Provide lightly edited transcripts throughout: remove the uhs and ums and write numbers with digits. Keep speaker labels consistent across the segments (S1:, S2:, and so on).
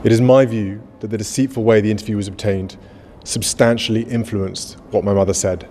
S1: It is my view that the deceitful way the interview was obtained substantially influenced what my mother said.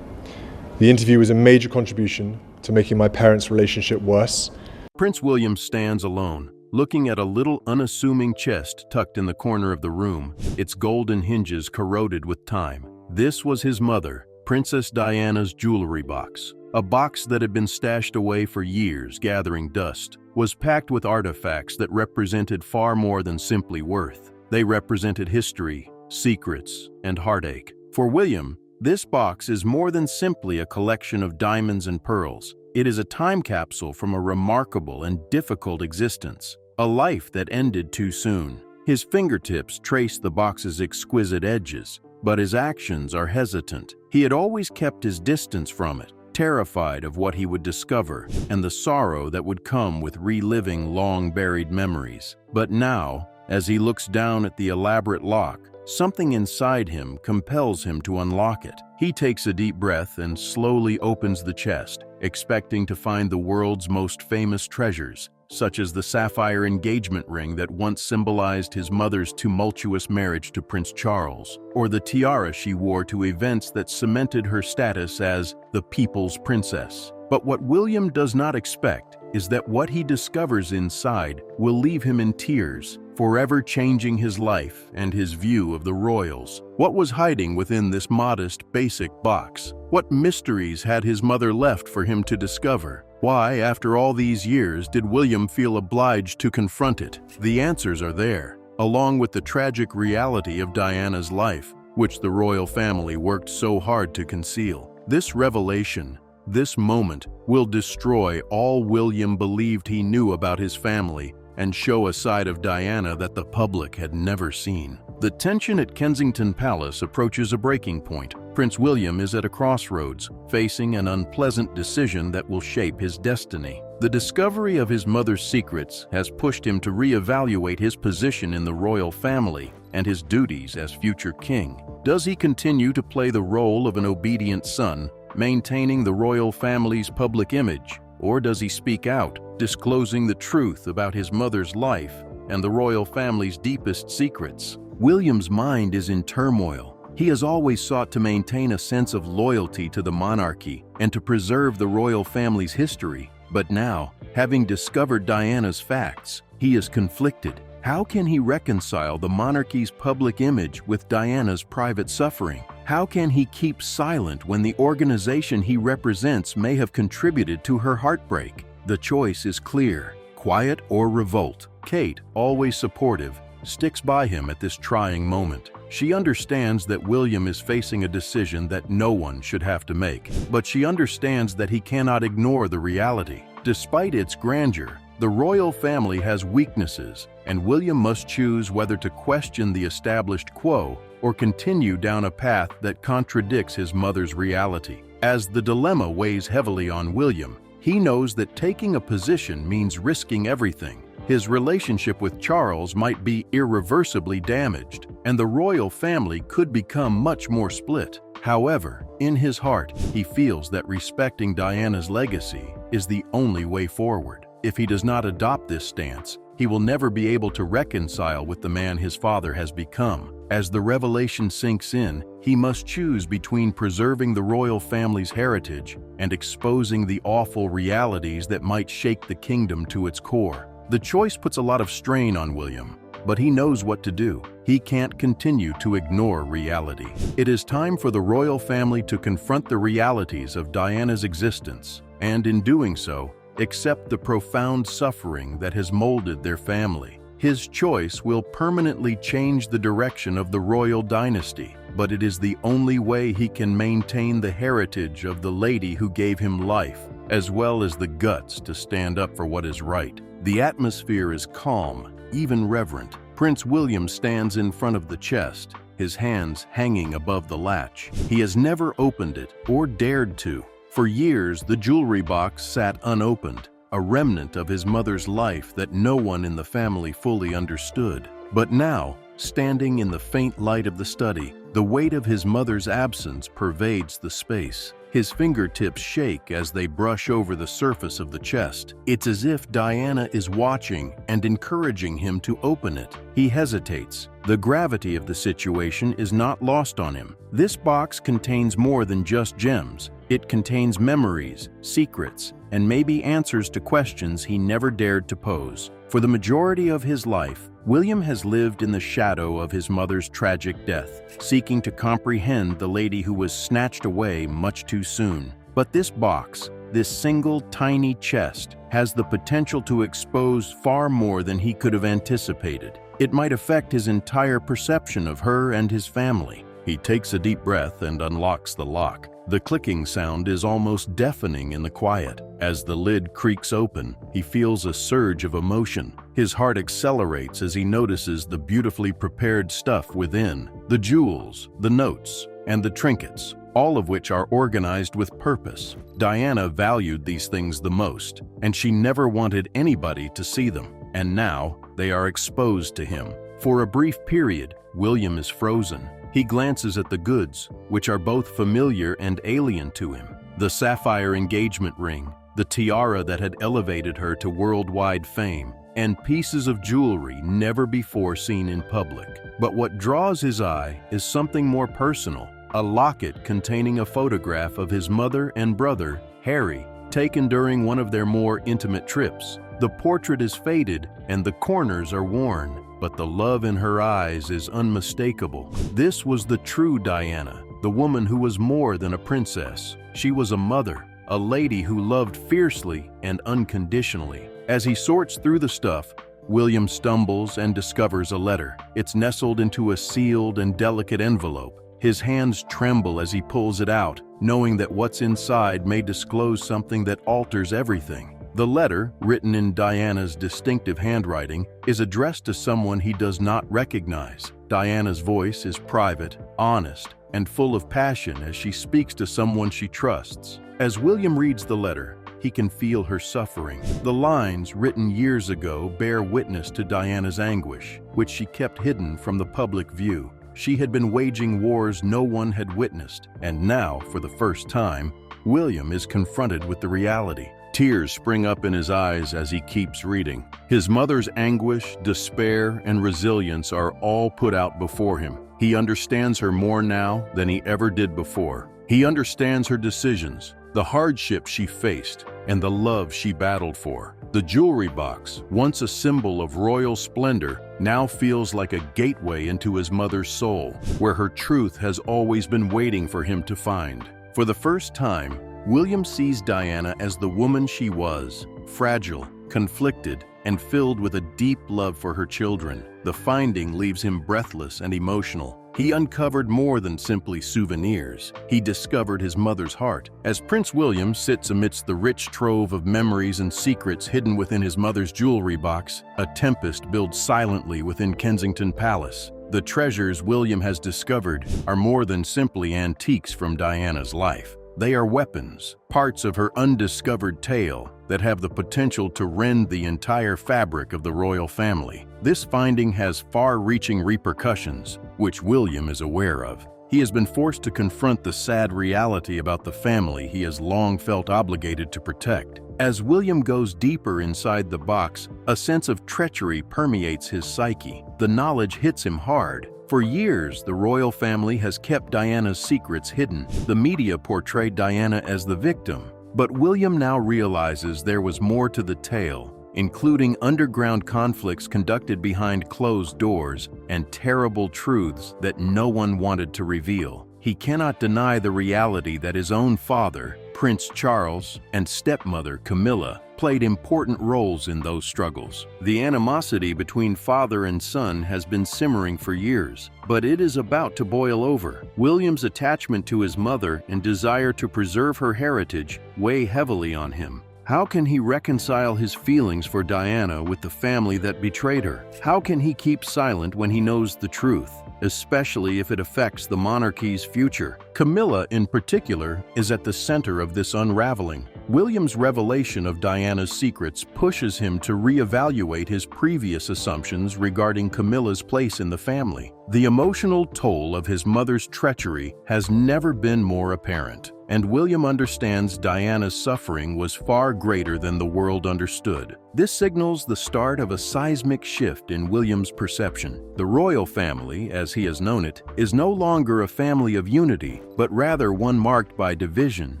S1: The interview was a major contribution to making my parents' relationship worse.
S2: Prince William stands alone, looking at a little unassuming chest tucked in the corner of the room, its golden hinges corroded with time. This was his mother, Princess Diana's jewelry box. A box that had been stashed away for years, gathering dust, was packed with artifacts that represented far more than simply worth. They represented history, secrets, and heartache. For William, this box is more than simply a collection of diamonds and pearls. It is a time capsule from a remarkable and difficult existence, a life that ended too soon. His fingertips trace the box's exquisite edges, but his actions are hesitant. He had always kept his distance from it, terrified of what he would discover and the sorrow that would come with reliving long-buried memories. But now, as he looks down at the elaborate lock, something inside him compels him to unlock it. He takes a deep breath and slowly opens the chest, expecting to find the world's most famous treasures, such as the sapphire engagement ring that once symbolized his mother's tumultuous marriage to Prince Charles, or the tiara she wore to events that cemented her status as the people's princess. But what William does not expect is that what he discovers inside will leave him in tears, forever changing his life and his view of the royals. What was hiding within this modest, basic box? What mysteries had his mother left for him to discover? Why, after all these years, did William feel obliged to confront it? The answers are there, along with the tragic reality of Diana's life, which the royal family worked so hard to conceal. This revelation, this moment, will destroy all William believed he knew about his family and show a side of Diana that the public had never seen. The tension at Kensington Palace approaches a breaking point. Prince William is at a crossroads, facing an unpleasant decision that will shape his destiny. The discovery of his mother's secrets has pushed him to reevaluate his position in the royal family and his duties as future king. Does he continue to play the role of an obedient son, maintaining the royal family's public image, or does he speak out, disclosing the truth about his mother's life and the royal family's deepest secrets? William's mind is in turmoil. He has always sought to maintain a sense of loyalty to the monarchy and to preserve the royal family's history. But now, having discovered Diana's facts, he is conflicted. How can he reconcile the monarchy's public image with Diana's private suffering? How can he keep silent when the organization he represents may have contributed to her heartbreak? The choice is clear: quiet or revolt. Kate, always supportive, sticks by him at this trying moment. She understands that William is facing a decision that no one should have to make, but she understands that he cannot ignore the reality. Despite its grandeur, the royal family has weaknesses, and William must choose whether to question the established quo or continue down a path that contradicts his mother's reality. As the dilemma weighs heavily on William, he knows that taking a position means risking everything. His relationship with Charles might be irreversibly damaged, and the royal family could become much more split. However, in his heart, he feels that respecting Diana's legacy is the only way forward. If he does not adopt this stance, he will never be able to reconcile with the man his father has become. As the revelation sinks in, he must choose between preserving the royal family's heritage and exposing the awful realities that might shake the kingdom to its core. The choice puts a lot of strain on William, but he knows what to do. He can't continue to ignore reality. It is time for the royal family to confront the realities of Diana's existence, and in doing so, accept the profound suffering that has molded their family. His choice will permanently change the direction of the royal dynasty, but it is the only way he can maintain the heritage of the lady who gave him life, as well as the guts to stand up for what is right. The atmosphere is calm, even reverent. Prince William stands in front of the chest, his hands hanging above the latch. He has never opened it or dared to. For years, the jewelry box sat unopened, a remnant of his mother's life that no one in the family fully understood. But now, standing in the faint light of the study. The weight of his mother's absence pervades the space. His fingertips shake as they brush over the surface of the chest. It's as if Diana is watching and encouraging him to open it. He hesitates. The gravity of the situation is not lost on him. This box contains more than just gems. It contains memories, secrets, and maybe answers to questions he never dared to pose. For the majority of his life, William has lived in the shadow of his mother's tragic death, seeking to comprehend the lady who was snatched away much too soon. But this box, this single tiny chest, has the potential to expose far more than he could have anticipated. It might affect his entire perception of her and his family. He takes a deep breath and unlocks the lock. The clicking sound is almost deafening in the quiet. As the lid creaks open, he feels a surge of emotion. His heart accelerates as he notices the beautifully prepared stuff within. The jewels, the notes, and the trinkets, all of which are organized with purpose. Diana valued these things the most, and she never wanted anybody to see them. And now, they are exposed to him. For a brief period, William is frozen. He glances at the goods, which are both familiar and alien to him. The sapphire engagement ring, the tiara that had elevated her to worldwide fame, and pieces of jewelry never before seen in public. But what draws his eye is something more personal, a locket containing a photograph of his mother and brother, Harry, taken during one of their more intimate trips. The portrait is faded and the corners are worn, but the love in her eyes is unmistakable. This was the true Diana, the woman who was more than a princess. She was a mother, a lady who loved fiercely and unconditionally. As he sorts through the stuff, William stumbles and discovers a letter. It's nestled into a sealed and delicate envelope. His hands tremble as he pulls it out, knowing that what's inside may disclose something that alters everything. The letter, written in Diana's distinctive handwriting, is addressed to someone he does not recognize. Diana's voice is private, honest, and full of passion as she speaks to someone she trusts. As William reads the letter, he can feel her suffering. The lines, written years ago, bear witness to Diana's anguish, which she kept hidden from the public view. She had been waging wars no one had witnessed, and now, for the first time, William is confronted with the reality. Tears spring up in his eyes as he keeps reading. His mother's anguish, despair, and resilience are all put out before him. He understands her more now than he ever did before. He understands her decisions, the hardship she faced, and the love she battled for. The jewelry box, once a symbol of royal splendor, now feels like a gateway into his mother's soul, where her truth has always been waiting for him to find. For the first time, William sees Diana as the woman she was, fragile, conflicted, and filled with a deep love for her children. The finding leaves him breathless and emotional. He uncovered more than simply souvenirs. He discovered his mother's heart. As Prince William sits amidst the rich trove of memories and secrets hidden within his mother's jewelry box, a tempest builds silently within Kensington Palace. The treasures William has discovered are more than simply antiques from Diana's life. They are weapons, parts of her undiscovered tale that have the potential to rend the entire fabric of the royal family. This finding has far-reaching repercussions, which William is aware of. He has been forced to confront the sad reality about the family he has long felt obligated to protect. As William goes deeper inside the box, a sense of treachery permeates his psyche. The knowledge hits him hard. For years, the royal family has kept Diana's secrets hidden. The media portrayed Diana as the victim, but William now realizes there was more to the tale, including underground conflicts conducted behind closed doors and terrible truths that no one wanted to reveal. He cannot deny the reality that his own father, Prince Charles, and stepmother, Camilla, played important roles in those struggles. The animosity between father and son has been simmering for years, but it is about to boil over. William's attachment to his mother and desire to preserve her heritage weigh heavily on him. How can he reconcile his feelings for Diana with the family that betrayed her? How can he keep silent when he knows the truth, especially if it affects the monarchy's future? Camilla, in particular, is at the center of this unraveling. William's revelation of Diana's secrets pushes him to reevaluate his previous assumptions regarding Camilla's place in the family. The emotional toll of his mother's treachery has never been more apparent, and William understands Diana's suffering was far greater than the world understood. This signals the start of a seismic shift in William's perception. The royal family, as he has known it, is no longer a family of unity, but rather one marked by division,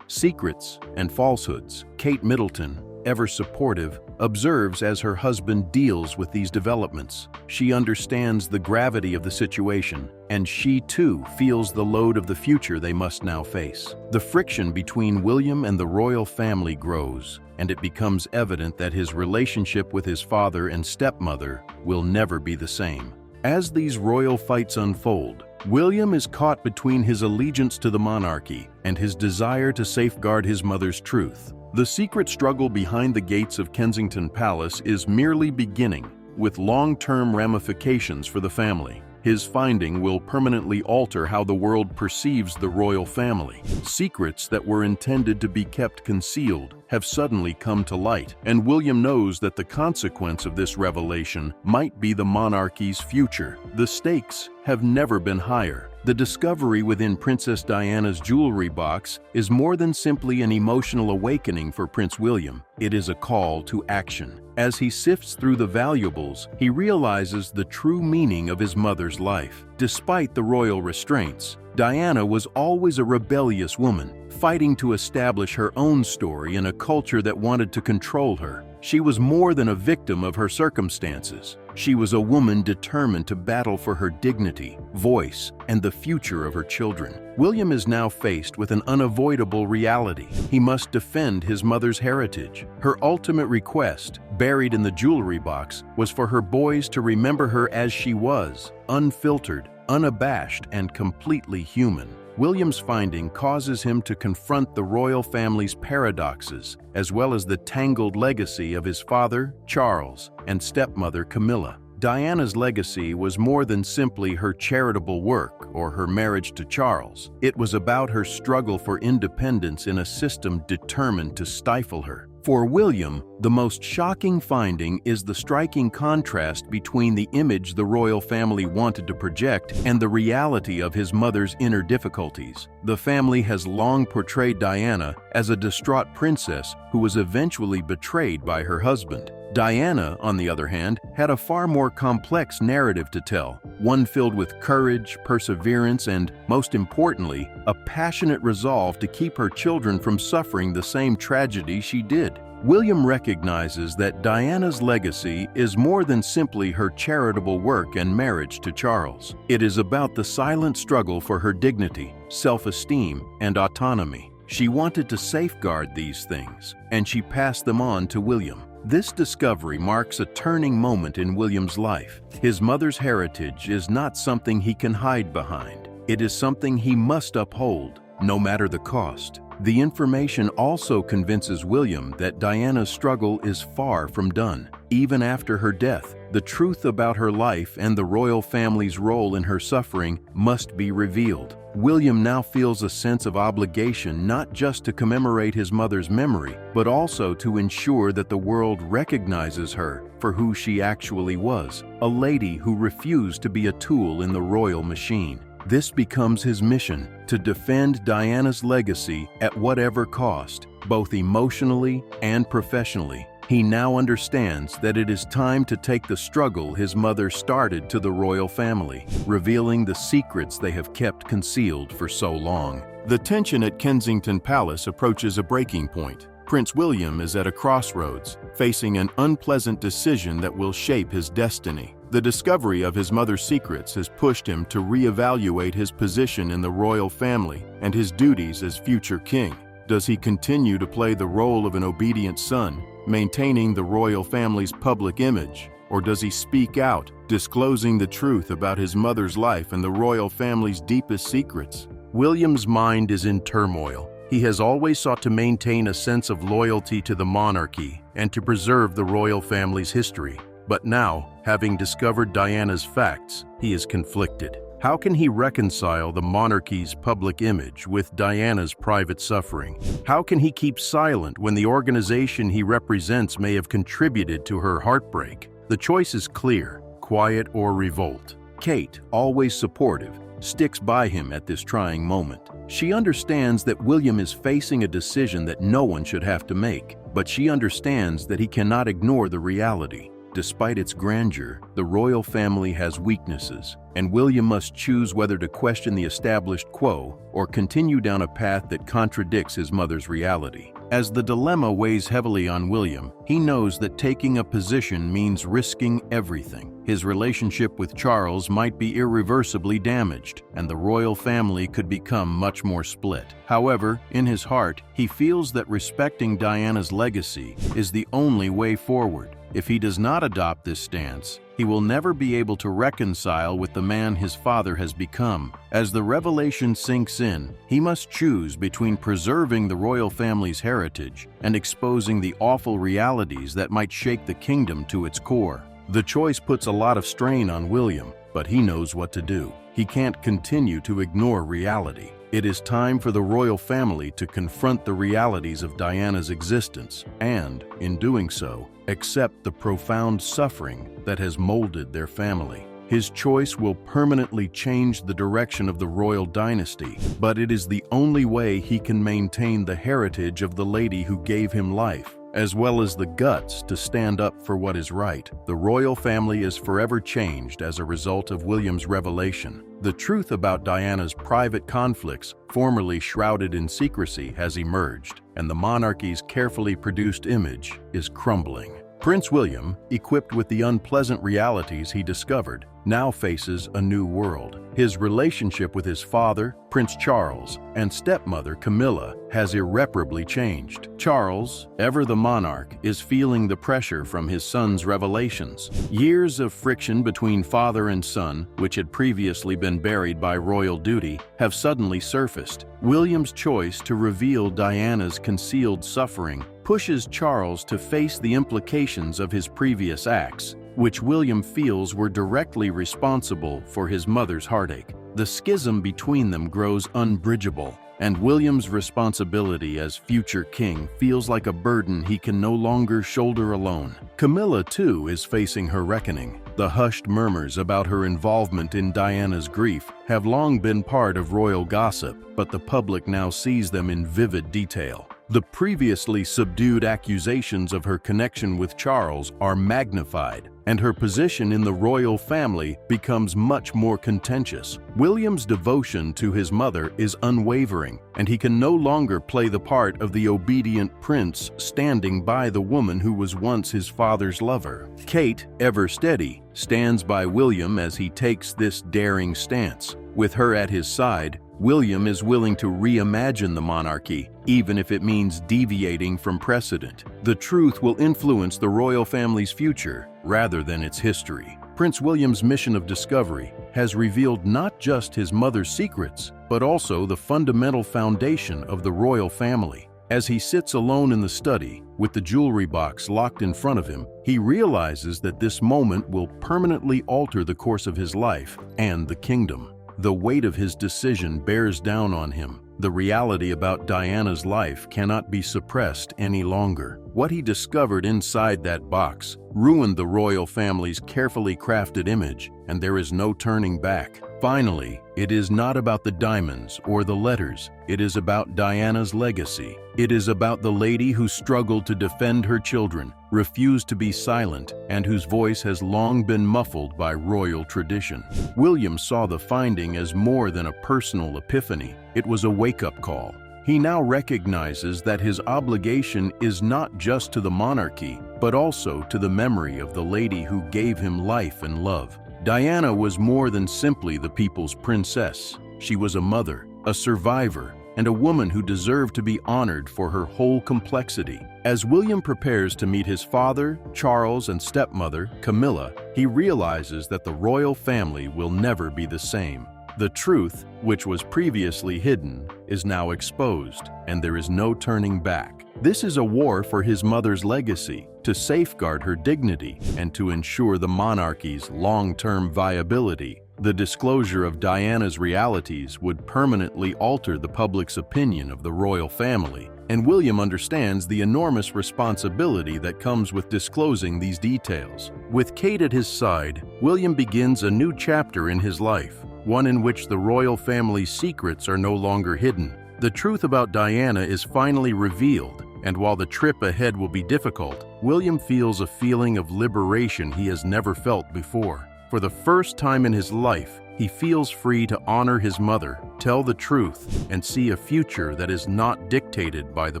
S2: secrets, and falsehoods. Kate Middleton, ever supportive, observes as her husband deals with these developments. She understands the gravity of the situation, and she too feels the load of the future they must now face. The friction between William and the royal family grows, and it becomes evident that his relationship with his father and stepmother will never be the same. As these royal fights unfold, William is caught between his allegiance to the monarchy and his desire to safeguard his mother's truth. The secret struggle behind the gates of Kensington Palace is merely beginning, with long-term ramifications for the family. His finding will permanently alter how the world perceives the royal family. Secrets that were intended to be kept concealed have suddenly come to light, and William knows that the consequence of this revelation might be the monarchy's future. The stakes have never been higher. The discovery within Princess Diana's jewelry box is more than simply an emotional awakening for Prince William. It is a call to action. As he sifts through the valuables, he realizes the true meaning of his mother's life. Despite the royal restraints, Diana was always a rebellious woman, fighting to establish her own story in a culture that wanted to control her. She was more than a victim of her circumstances. She was a woman determined to battle for her dignity, voice, and the future of her children. William is now faced with an unavoidable reality. He must defend his mother's heritage. Her ultimate request, buried in the jewelry box, was for her boys to remember her as she was, unfiltered, unabashed, and completely human. William's finding causes him to confront the royal family's paradoxes, as well as the tangled legacy of his father, Charles, and stepmother, Camilla. Diana's legacy was more than simply her charitable work or her marriage to Charles. It was about her struggle for independence in a system determined to stifle her. For William, the most shocking finding is the striking contrast between the image the royal family wanted to project and the reality of his mother's inner difficulties. The family has long portrayed Diana as a distraught princess who was eventually betrayed by her husband. Diana, on the other hand, had a far more complex narrative to tell, one filled with courage, perseverance, and, most importantly, a passionate resolve to keep her children from suffering the same tragedy she did. William recognizes that Diana's legacy is more than simply her charitable work and marriage to Charles. It is about the silent struggle for her dignity, self-esteem, and autonomy. She wanted to safeguard these things, and she passed them on to William. This discovery marks a turning moment in William's life. His mother's heritage is not something he can hide behind. It is something he must uphold, no matter the cost. The information also convinces William that Diana's struggle is far from done. Even after her death, the truth about her life and the royal family's role in her suffering must be revealed. William now feels a sense of obligation not just to commemorate his mother's memory, but also to ensure that the world recognizes her for who she actually was, a lady who refused to be a tool in the royal machine. This becomes his mission, to defend Diana's legacy at whatever cost, both emotionally and professionally. He now understands that it is time to take the struggle his mother started to the royal family, revealing the secrets they have kept concealed for so long. The tension at Kensington Palace approaches a breaking point. Prince William is at a crossroads, facing an unpleasant decision that will shape his destiny. The discovery of his mother's secrets has pushed him to reevaluate his position in the royal family and his duties as future king. Does he continue to play the role of an obedient son, maintaining the royal family's public image? Or does he speak out, disclosing the truth about his mother's life and the royal family's deepest secrets? William's mind is in turmoil. He has always sought to maintain a sense of loyalty to the monarchy and to preserve the royal family's history. But now, having discovered Diana's facts, he is conflicted. How can he reconcile the monarchy's public image with Diana's private suffering? How can he keep silent when the organization he represents may have contributed to her heartbreak? The choice is clear: quiet or revolt. Kate, always supportive, sticks by him at this trying moment. She understands that William is facing a decision that no one should have to make, but she understands that he cannot ignore the reality. Despite its grandeur, the royal family has weaknesses, and William must choose whether to question the established quo or continue down a path that contradicts his mother's reality. As the dilemma weighs heavily on William, he knows that taking a position means risking everything. His relationship with Charles might be irreversibly damaged, and the royal family could become much more split. However, in his heart, he feels that respecting Diana's legacy is the only way forward. If he does not adopt this stance, he will never be able to reconcile with the man his father has become. As the revelation sinks in, he must choose between preserving the royal family's heritage and exposing the awful realities that might shake the kingdom to its core. The choice puts a lot of strain on William, but he knows what to do. He can't continue to ignore reality. It is time for the royal family to confront the realities of Diana's existence and, in doing so, accept the profound suffering that has molded their family. His choice will permanently change the direction of the royal dynasty, but it is the only way he can maintain the heritage of the lady who gave him life, as well as the guts to stand up for what is right. The royal family is forever changed as a result of William's revelation. The truth about Diana's private conflicts, formerly shrouded in secrecy, has emerged, and the monarchy's carefully produced image is crumbling. Prince William, equipped with the unpleasant realities he discovered, now faces a new world. His relationship with his father, Prince Charles, and stepmother, Camilla, has irreparably changed. Charles, ever the monarch, is feeling the pressure from his son's revelations. Years of friction between father and son, which had previously been buried by royal duty, have suddenly surfaced. William's choice to reveal Diana's concealed suffering pushes Charles to face the implications of his previous acts, which William feels were directly responsible for his mother's heartache. The schism between them grows unbridgeable, and William's responsibility as future king feels like a burden he can no longer shoulder alone. Camilla, too, is facing her reckoning. The hushed murmurs about her involvement in Diana's grief have long been part of royal gossip, but the public now sees them in vivid detail. The previously subdued accusations of her connection with Charles are magnified, and her position in the royal family becomes much more contentious. William's devotion to his mother is unwavering, and he can no longer play the part of the obedient prince standing by the woman who was once his father's lover. Kate, ever steady, stands by William as he takes this daring stance. With her at his side, William is willing to reimagine the monarchy, even if it means deviating from precedent. The truth will influence the royal family's future rather than its history. Prince William's mission of discovery has revealed not just his mother's secrets, but also the fundamental foundation of the royal family. As he sits alone in the study, with the jewelry box locked in front of him, he realizes that this moment will permanently alter the course of his life and the kingdom. The weight of his decision bears down on him. The reality about Diana's life cannot be suppressed any longer. What he discovered inside that box ruined the royal family's carefully crafted image, and there is no turning back. Finally, it is not about the diamonds or the letters. It is about Diana's legacy. It is about the lady who struggled to defend her children, refused to be silent, and whose voice has long been muffled by royal tradition. William saw the finding as more than a personal epiphany. It was a wake-up call. He now recognizes that his obligation is not just to the monarchy, but also to the memory of the lady who gave him life and love. Diana was more than simply the people's princess. She was a mother, a survivor, and a woman who deserved to be honored for her whole complexity. As William prepares to meet his father, Charles, and stepmother, Camilla, he realizes that the royal family will never be the same. The truth, which was previously hidden, is now exposed, and there is no turning back. This is a war for his mother's legacy, to safeguard her dignity, and to ensure the monarchy's long-term viability. The disclosure of Diana's realities would permanently alter the public's opinion of the royal family, and William understands the enormous responsibility that comes with disclosing these details. With Kate at his side, William begins a new chapter in his life, one in which the royal family's secrets are no longer hidden. The truth about Diana is finally revealed, and while the trip ahead will be difficult, William feels a feeling of liberation he has never felt before. For the first time in his life, he feels free to honor his mother, tell the truth, and see a future that is not dictated by the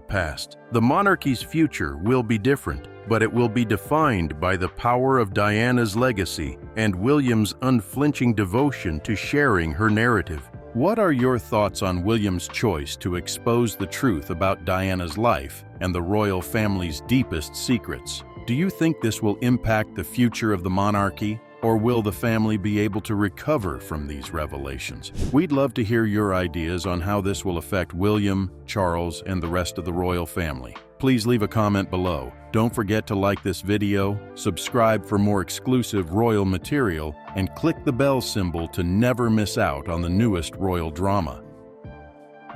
S2: past. The monarchy's future will be different, but it will be defined by the power of Diana's legacy and William's unflinching devotion to sharing her narrative. What are your thoughts on William's choice to expose the truth about Diana's life and the royal family's deepest secrets? Do you think this will impact the future of the monarchy? Or will the family be able to recover from these revelations? We'd love to hear your ideas on how this will affect William, Charles, and the rest of the royal family. Please leave a comment below. Don't forget to like this video, subscribe for more exclusive royal material, and click the bell symbol to never miss out on the newest royal drama.